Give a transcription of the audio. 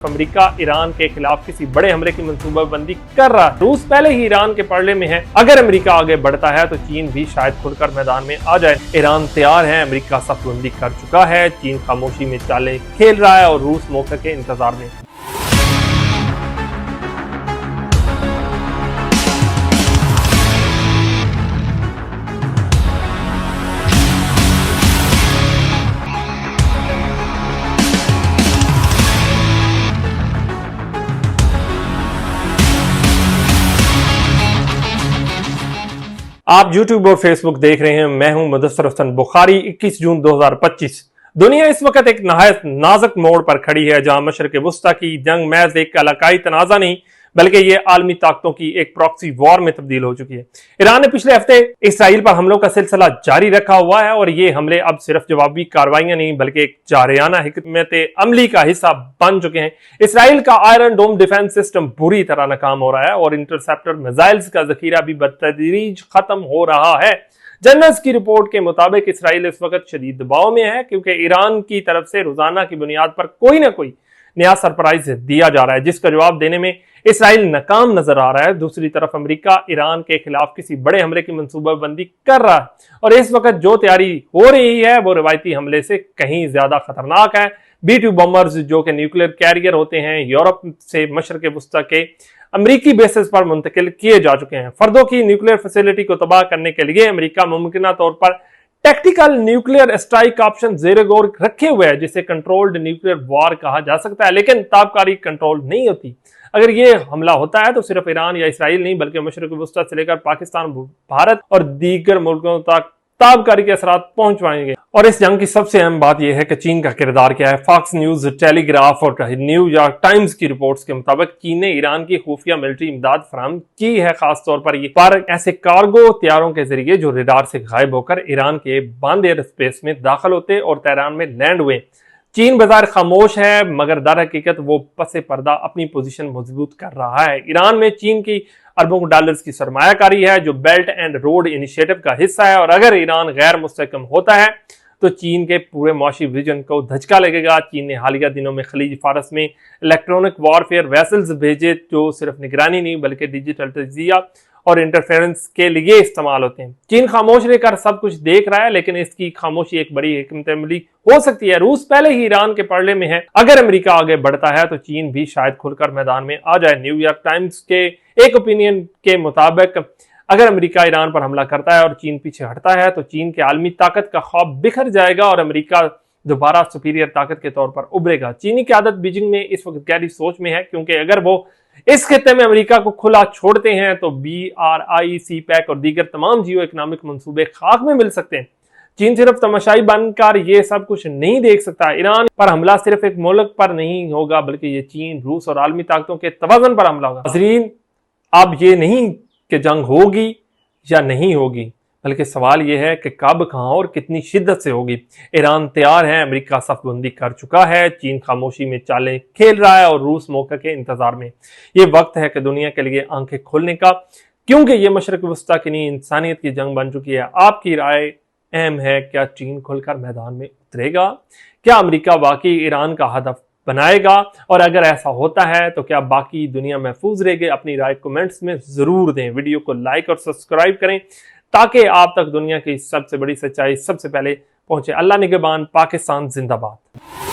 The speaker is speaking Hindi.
अमेरिका ईरान के खिलाफ किसी बड़े हमले की मंसूबाबंदी कर रहा है। रूस पहले ही ईरान के पड़ले में है। अगर अमेरिका आगे बढ़ता है तो चीन भी शायद खुलकर मैदान में आ जाए। ईरान तैयार है, अमेरिका सख्तबंदी कर चुका है, चीन खामोशी में चालें खेल रहा है और रूस मौके के इंतजार में। आप YouTube और Facebook देख रहे हैं। मैं हूं मुदस्सर हसन बुखारी। 21 जून 2025। दुनिया इस वक्त एक नहायत नाजुक मोड़ पर खड़ी है, जहां मशरक़ वुस्ता की जंग महज एक इलाकाई तनाज़ा नहीं बल्कि ये आलमी ताकतों की एक प्रॉक्सी वॉर में तब्दील हो चुकी है। ईरान ने पिछले हफ्ते इसराइल पर हमलों का सिलसिला जारी रखा हुआ है और ये हमले अब सिर्फ जवाबी कार्रवाइयां नहीं बल्कि एक जारियाना हिकमत अमली का हिस्सा बन चुके हैं। इसराइल का आयरन डोम डिफेंस सिस्टम बुरी तरह नाकाम हो रहा है और इंटरसेप्टर मिसाइल्स का जखीरा भी बतदरीज खत्म हो रहा है। जर्नल्स की रिपोर्ट के मुताबिक इसराइल इस वक्त शदीद दबाव में है क्योंकि ईरान की तरफ से रोजाना की बुनियाद पर कोई ना कोई नया सरप्राइज दिया जा रहा है, जिसका जवाब देने में इसराइल नाकाम नजर आ रहा है। दूसरी तरफ अमेरिका ईरान के खिलाफ किसी बड़े हमले की मंसूबाबंदी कर रहा है और इस वक्त जो तैयारी हो रही है वो रिवायती हमले से कहीं ज्यादा खतरनाक है। B-2 बॉम्बर्स जो कि न्यूक्लियर कैरियर होते हैं, यूरोप से मशरक़ वुस्ता के अमेरिकी बेसिस पर मुंतकिल किए जा चुके हैं। फर्दों की न्यूक्लियर फैसिलिटी को तबाह करने के लिए अमेरिका मुमकिन तौर पर टैक्टिकल न्यूक्लियर स्ट्राइक ऑप्शन ज़ेरे गौर रखे हुए है, जिसे कंट्रोल्ड न्यूक्लियर वॉर कहा जा सकता है, लेकिन ताबकारी कंट्रोल नहीं होती। अगर ये हमला होता है तो सिर्फ ईरान या इसराइल नहीं बल्कि मशरक़ वुस्ता से लेकर पाकिस्तान, भारत और दीगर मुल्कों तक ताबकारी के असरात पहुंच पाएंगे। और इस जंग की सबसे अहम बात यह है कि चीन का किरदार क्या है। फॉक्स न्यूज, टेलीग्राफ और न्यूयॉर्क टाइम्स की रिपोर्ट्स के मुताबिक चीन ने ईरान की खुफिया मिलिट्री इमदाद फराहम की है, खासतौर पर ऐसे कार्गो तैयारों के जरिए जो रडार से गायब होकर ईरान के बांद एयर स्पेस में दाखिल होते और तेहरान में लैंड हुए। चीन बाजार खामोश है मगर दर हकीकत वो पसे पर्दा अपनी पोजीशन मजबूत कर रहा है। ईरान में चीन की अरबों डॉलर्स की सरमायाकारी है जो बेल्ट एंड रोड इनिशिएटिव का हिस्सा है, और अगर ईरान गैर मुस्तहकम होता है तो चीन के पूरे माशी विजन को धचका लगेगा। चीन ने हालिया दिनों में खलीज फारस में इलेक्ट्रॉनिक वॉरफेयर वेसल्स भेजे जो सिर्फ निगरानी नहीं बल्कि डिजिटल तजिया और इंटरफेरेंस के लिए इस्तेमाल होते हैं। चीन खामोश रहकर सब कुछ देख रहा है, लेकिन इसकी खामोशी एक बड़ी हिकमत अमली हो सकती है। रूस पहले ही ईरान के पड़ले में है। अगर अमेरिका आगे बढ़ता है तो चीन भी शायद खुलकर मैदान में आ जाए। न्यूयॉर्क टाइम्स के एक ओपिनियन के मुताबिक अगर अमेरिका ईरान पर हमला करता है और चीन पीछे हटता है तो चीन के आलमी ताकत का ख्वाब बिखर जाएगा और अमेरिका दोबारा सुपीरियर ताकत के तौर पर उभरेगा। चीनी क़यादत बीजिंग में इस वक्त गहरी सोच में है क्योंकि अगर वो इस खित्ते में अमेरिका को खुला छोड़ते हैं तो BRI, CPEC और दीगर तमाम जियो इकोनॉमिक मंसूबे खाक में मिल सकते हैं। चीन सिर्फ तमाशाई बनकर ये सब कुछ नहीं देख सकता। ईरान पर हमला सिर्फ एक मुल्क पर नहीं होगा बल्कि ये चीन, रूस और आलमी ताकतों के तवाज़ुन पर हमला होगा। नाज़रीन, अब ये नहीं कि जंग होगी या नहीं होगी बल्कि सवाल यह है कि कब, कहां और कितनी शिद्दत से होगी। ईरान तैयार है, अमेरिका सख्तबंदी कर चुका है, चीन खामोशी में चालें खेल रहा है और रूस मौके के इंतजार में। ये वक्त है कि दुनिया के लिए आंखें खोलने का, क्योंकि ये मशरक़ वुस्ता की नहीं इंसानियत की जंग बन चुकी है। आपकी राय अहम है, क्या चीन खुलकर मैदान में उतरेगा? क्या अमेरिका वाकई ईरान का हदफ बनाएगा? और अगर ऐसा होता है तो क्या बाकी दुनिया महफूज रहेगी? अपनी राय कमेंट्स में जरूर दें। वीडियो को लाइक और सब्सक्राइब करें ताकि आप तक दुनिया की सबसे बड़ी सच्चाई सबसे पहले पहुंचे। अल्लाह निगहबान। पाकिस्तान जिंदाबाद।